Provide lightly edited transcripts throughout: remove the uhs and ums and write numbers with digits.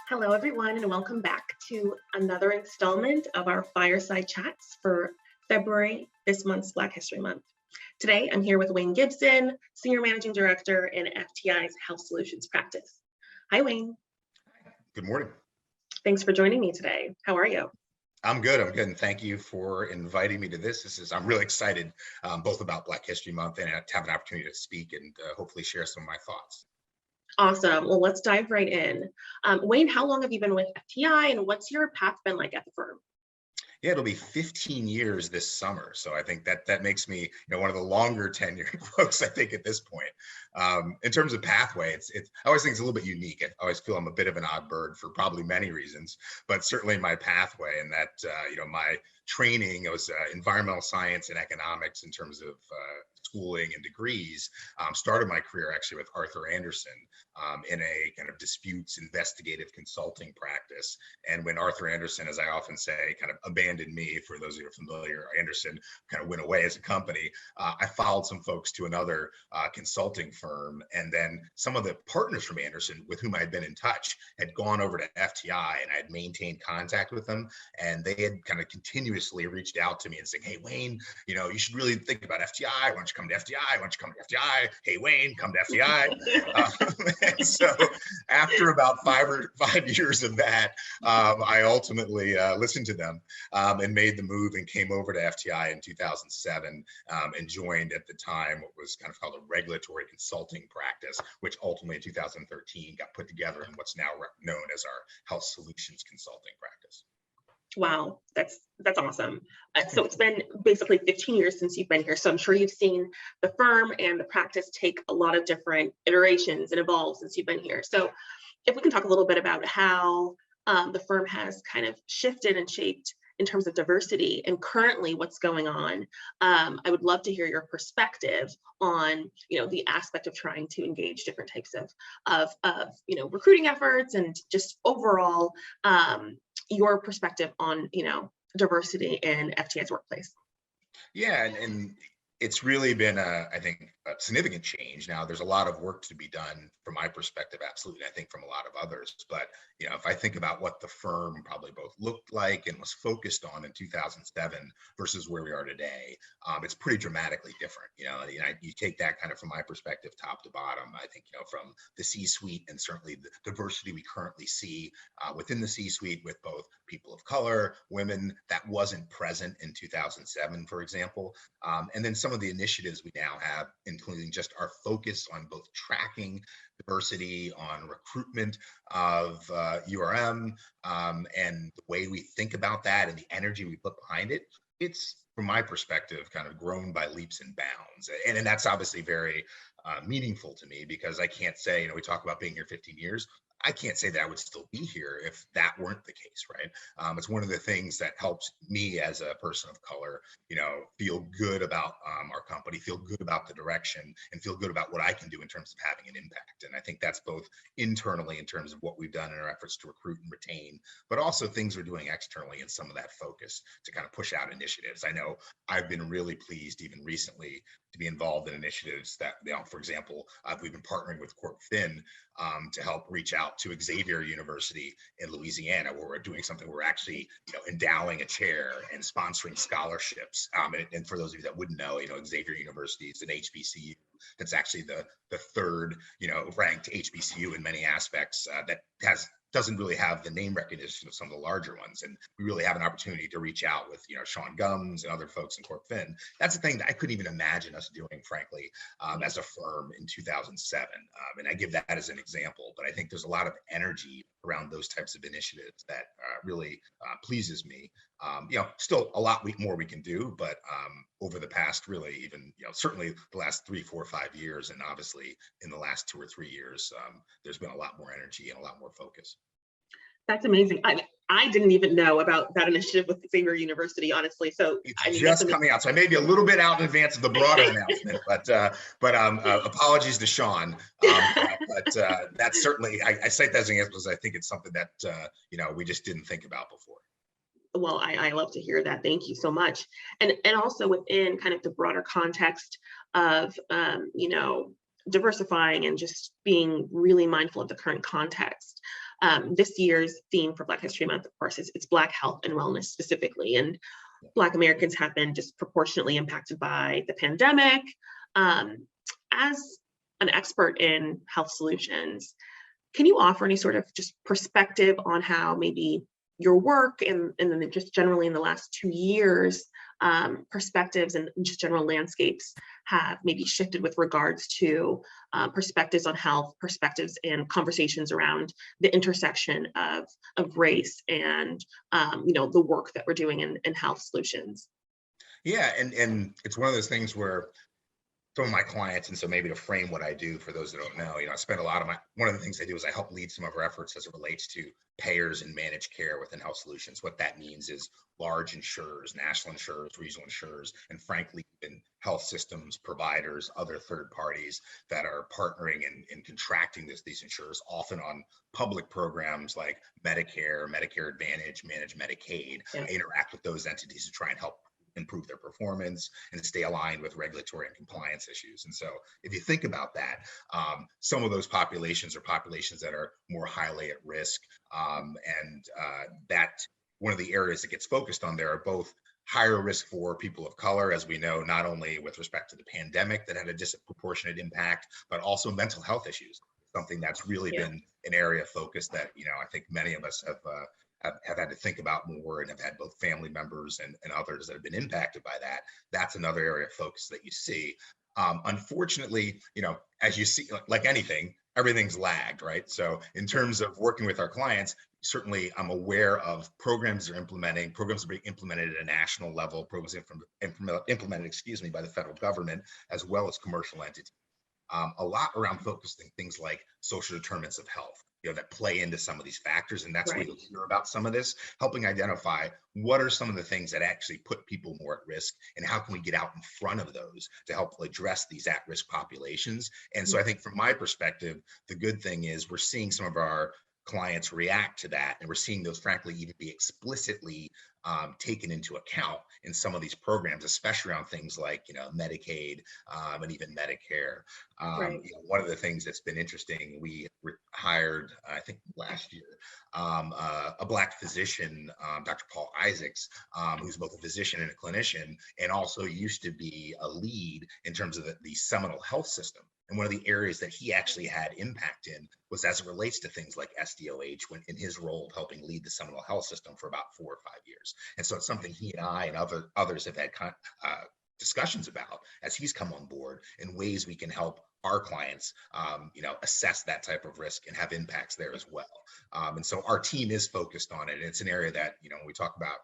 Hello, everyone, and welcome back to another installment of our Fireside Chats for February, this month's Black History Month. Today, I'm here with Wayne Gibson, Senior Managing Director in FTI's Health Solutions Practice. Hi, Wayne. Good morning. Thanks for joining me today. How are you? I'm good, and thank you for inviting me to this. I'm really excited both about Black History Month and to have an opportunity to speak and hopefully share some of my thoughts. Awesome. Well, let's dive right in. Wayne, how long have you been with FTI and what's your path been like at the firm? Yeah, it'll be 15 years this summer. So I think that makes me, one of the longer tenured folks, I think, at this point. In terms of pathway, I always think it's a little bit unique. I always feel I'm a bit of an odd bird for probably many reasons, but certainly my pathway and that, my training, it was environmental science and economics in terms of schooling and degrees. Started my career actually with Arthur Andersen in a kind of disputes investigative consulting practice. And when Arthur Andersen, as I often say, kind of abandoned me, for those who are familiar, Andersen kind of went away as a company. I followed some folks to another consulting firm. And then some of the partners from Andersen with whom I had been in touch had gone over to FTI, and I had maintained contact with them. And they had kind of continuously reached out to me and saying, "Hey, Wayne, you should really think about FTI. Why don't you come to FTI? Why don't you come to FTI? Hey, Wayne, come to FTI." And so after about 5 years of that, I ultimately listened to them and made the move and came over to FTI in 2007 and joined at the time what was kind of called a regulatory consulting practice, which ultimately in 2013 got put together in what's now known as our Health Solutions Consulting practice. Wow, that's awesome. So it's been basically 15 years since you've been here. So I'm sure you've seen the firm and the practice take a lot of different iterations and evolve since you've been here. So if we can talk a little bit about how the firm has kind of shifted and shaped in terms of diversity and currently what's going on, I would love to hear your perspective on, the aspect of trying to engage different types of recruiting efforts and just overall your perspective on, diversity in FTI's workplace. Yeah, and it's really been, I think, a significant change. Now, there's a lot of work to be done from my perspective, absolutely, I think from a lot of others. But, if I think about what the firm probably both looked like and was focused on in 2007 versus where we are today, it's pretty dramatically different. You take that kind of from my perspective, top to bottom. I think, from the C-suite and certainly the diversity we currently see within the C-suite with both people of color, women, that wasn't present in 2007, for example. And then some of the initiatives we now have, including just our focus on both tracking diversity, on recruitment of URM, and the way we think about that and the energy we put behind it. It's, from my perspective, kind of grown by leaps and bounds. And that's obviously very meaningful to me, because I can't say, we talk about being here 15 years. I can't say that I would still be here if that weren't the case, right? It's one of the things that helps me as a person of color, feel good about our company, feel good about the direction, and feel good about what I can do in terms of having an impact. And I think that's both internally in terms of what we've done in our efforts to recruit and retain, but also things we're doing externally in some of that focus to kind of push out initiatives. I know I've been really pleased even recently to be involved in initiatives that, for example, we've been partnering with CorpFin to help reach out to Xavier University in Louisiana, where we're doing something. We're actually, endowing a chair and sponsoring scholarships. And for those of you that wouldn't know, Xavier University is an HBCU that's actually the third, ranked HBCU in many aspects that doesn't really have the name recognition of some of the larger ones. And we really have an opportunity to reach out with, Sean Gums and other folks in CorpFin. That's a thing that I couldn't even imagine us doing, frankly, as a firm in 2007. And I give that as an example, but I think there's a lot of energy around those types of initiatives that really pleases me. Still a lot more we can do, but over the past really even, certainly the last 3, 4, 5 years, and obviously in the last 2 or 3 years, there's been a lot more energy and a lot more focus. That's amazing. I didn't even know about that initiative with Xavier University, honestly. So it's just coming out. So I may be a little bit out in advance of the broader announcement, but apologies to Sean. But that's certainly, I cite that as an example because I think it's something that we just didn't think about before. Well, I love to hear that. Thank you so much. And also within kind of the broader context of diversifying and just being really mindful of the current context. This year's theme for Black History Month, of course, is it's Black health and wellness specifically. And Black Americans have been disproportionately impacted by the pandemic. As an expert in health solutions, can you offer any sort of just perspective on how maybe your work and then just generally in the last 2 years, perspectives and just general landscapes have maybe shifted with regards to perspectives on health, perspectives and conversations around the intersection of race and the work that we're doing in health solutions? Yeah, and it's one of those things where some of my clients, and so maybe to frame what I do for those that don't know, I spend a lot of one of the things I do is I help lead some of our efforts as it relates to payers and managed care within health solutions. What that means is large insurers, national insurers, regional insurers, and frankly, even health systems, providers, other third parties that are partnering and contracting these insurers, often on public programs like Medicare, Medicare Advantage, Managed Medicaid. Yeah. I interact with those entities to try and help improve their performance and stay aligned with regulatory and compliance issues. And so if you think about that, some of those populations are populations that are more highly at risk. That one of the areas that gets focused on there are both higher risk for people of color, as we know, not only with respect to the pandemic that had a disproportionate impact, but also mental health issues, something that's really been an area of focus that, I think many of us have had to think about more and have had both family members and others that have been impacted by that. That's another area of focus that you see. Unfortunately, as you see, like anything, everything's lagged, right? So in terms of working with our clients, certainly I'm aware of programs are being implemented at a national level, programs implemented, by the federal government, as well as commercial entities. A lot around focusing things like social determinants of health, that play into some of these factors. And that's where you'll hear about some of this, helping identify what are some of the things that actually put people more at risk and how can we get out in front of those to help address these at-risk populations. And so I think from my perspective, the good thing is we're seeing some of our clients react to that. And we're seeing those, frankly, even be explicitly taken into account in some of these programs, especially around things like, Medicaid and even Medicare. One of the things that's been interesting, we hired, I think last year, a Black physician, Dr. Paul Isaacs, who's both a physician and a clinician, and also used to be a lead in terms of the Seminole health system. And one of the areas that he actually had impact in was as it relates to things like SDOH, when in his role of helping lead the Seminole health system for about 4 or 5 years. And so it's something he and I and others have had discussions about as he's come on board in ways we can help our clients, assess that type of risk and have impacts there as well. And so our team is focused on it. And it's an area that, when we talk about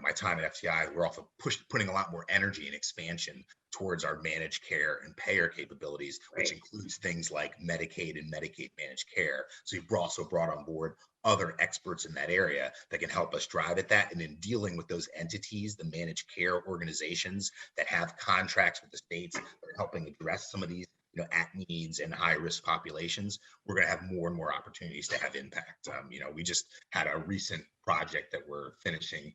my time at FTI, we're also putting a lot more energy and expansion towards our managed care and payer capabilities, which includes things like Medicaid and Medicaid managed care. So we've also brought on board other experts in that area that can help us drive at that. And in dealing with those entities, the managed care organizations that have contracts with the states that are helping address some of these at needs and high risk populations, we're going to have more and more opportunities to have impact. We just had a recent project that we're finishing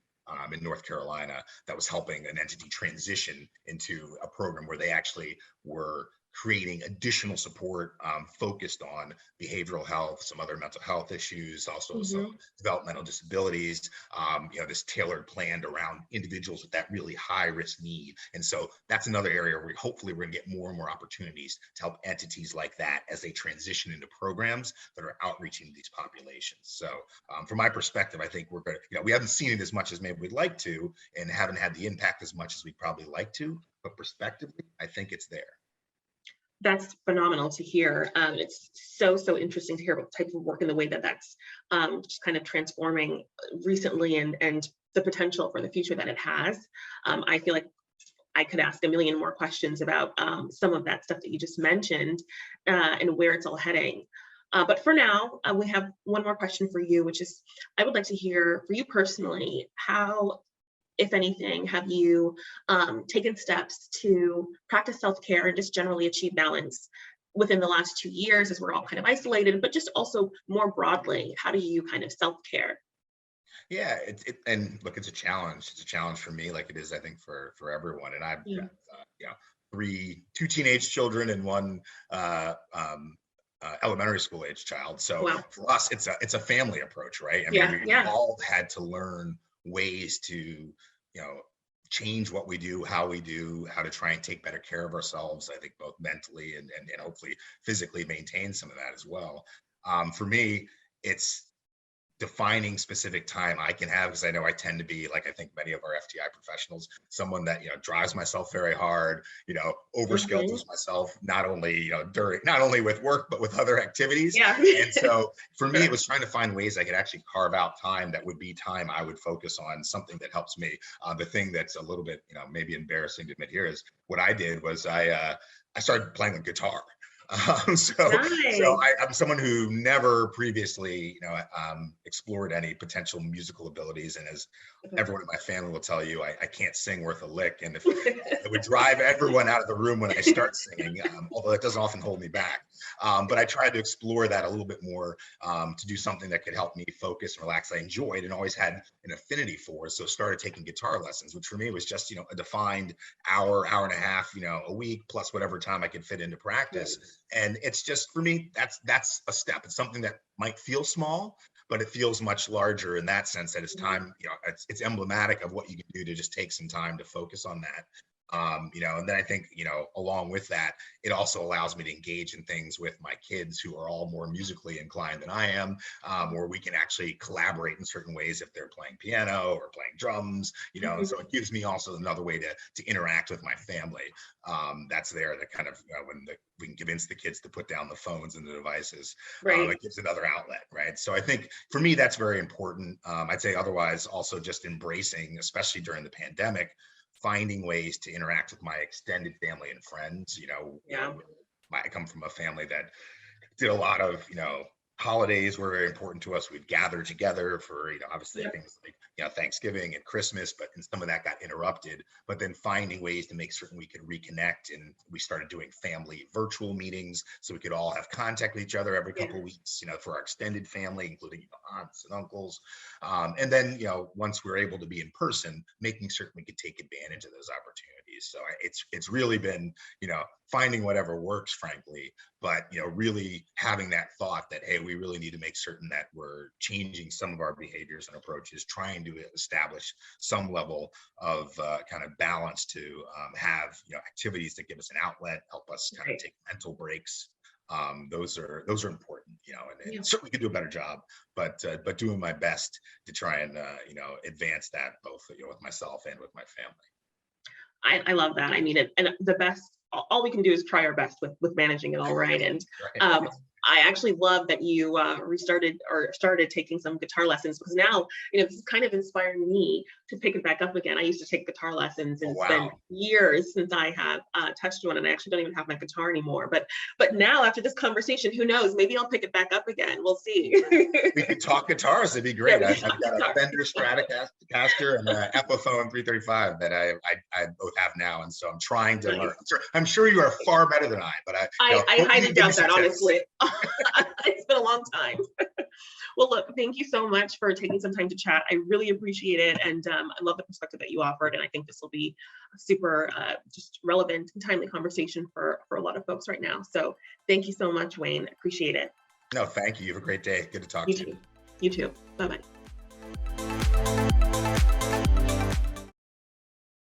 in North Carolina that was helping an entity transition into a program where they actually were creating additional support focused on behavioral health, some other mental health issues, also some developmental disabilities, this tailored plan around individuals with that really high risk need. And so that's another area where hopefully we're gonna get more and more opportunities to help entities like that as they transition into programs that are outreaching to these populations. So from my perspective, I think we're gonna, we haven't seen it as much as maybe we'd like to, and haven't had the impact as much as we'd probably like to, but prospectively, I think it's there. That's phenomenal to hear. It's so interesting to hear about the type of work and the way that that's just kind of transforming recently and the potential for the future that it has. I feel like I could ask a million more questions about some of that stuff that you just mentioned and where it's all heading. But for now, we have one more question for you, which is, I would like to hear for you personally, how, if anything, have you taken steps to practice self-care and just generally achieve balance within the last 2 years as we're all kind of isolated, but just also more broadly, how do you kind of self-care? Yeah, and look, it's a challenge. It's a challenge for me, like it is, I think, for everyone. And I've got, two teenage children and one elementary school age child. So Wow. for us, it's a family approach, right? I mean, Yeah, we yeah. all had to learn ways to, change what we do, how we do, how to try and take better care of ourselves. I think both mentally and hopefully physically maintain some of that as well. For me, it's defining specific time I can have, because I know I tend to be, like I think many of our FTI professionals, someone that drives myself very hard, over Mhm. schedules myself, not only not only with work but with other activities. Yeah. And so for me, it Sure. was trying to find ways I could actually carve out time that would be time I would focus on something that helps me. The thing that's a little bit maybe embarrassing to admit here is what I did was I started playing the guitar. Nice. I'm someone who never previously, explored any potential musical abilities. And as Okay. everyone in my family will tell you, I can't sing worth a lick. And if it would drive everyone out of the room when I start singing, although it doesn't often hold me back. But I tried to explore that a little bit more, to do something that could help me focus and relax. I enjoyed and always had an affinity for. So started taking guitar lessons, which for me was just, a defined hour and a half, a week, plus whatever time I could fit into practice. And it's just, for me, that's a step. It's something that might feel small, but it feels much larger in that sense, that it's time, it's emblematic of what you can do to just take some time to focus on that. And then I think, along with that, it also allows me to engage in things with my kids who are all more musically inclined than I am, where we can actually collaborate in certain ways if they're playing piano or playing drums, and so it gives me also another way to interact with my family. That's there that kind of, we can convince the kids to put down the phones and the devices. Right. It gives another outlet, right? So I think for me, that's very important. I'd say otherwise also just embracing, especially during the pandemic, finding ways to interact with my extended family and friends. Yeah. I come from a family that did a lot of, holidays were very important to us. We'd gather together for, obviously Yep. things like, Thanksgiving and Christmas, but and some of that got interrupted. But then finding ways to make certain we could reconnect, and we started doing family virtual meetings so we could all have contact with each other every Yeah. couple of weeks, for our extended family, including aunts and uncles. And then, once we were able to be in person, making certain we could take advantage of those opportunities. So it's really been, finding whatever works, frankly, but really having that thought that, hey, we really need to make certain that we're changing some of our behaviors and approaches, trying to establish some level of kind of balance to have activities that give us an outlet, help us kind of Right. take mental breaks. Those are important, and Yeah. certainly could do a better job, but doing my best to try and advance that both with myself and with my family. I love that. I mean, and the best, all we can do is try our best with managing it all, right? And Right. um, I actually love that you restarted or started taking some guitar lessons, because now, this is kind of inspiring me to pick it back up again. I used to take guitar lessons, Oh, and it's been wow. years since I have touched one, and I actually don't even have my guitar anymore. But now, after this conversation, who knows? Maybe I'll pick it back up again. We'll see. We could talk guitars. It'd be Yeah, great. we can I've talk got a guitar. Fender Stratocaster and an Epiphone 335 that I both have now, and so I'm trying to learn. Nice. I'm sure you are far better than I, but I hopefully you highly can give me doubt some that, tips. honestly. It's been a long time. Well, look, thank you so much for taking some time to chat. I really appreciate it. And I love the perspective that you offered. And I think this will be a super just relevant and timely conversation for a lot of folks right now. So thank you so much, Wayne. Appreciate it. No, thank you. You have a great day. Good to talk You to you. too. You too. Bye-bye.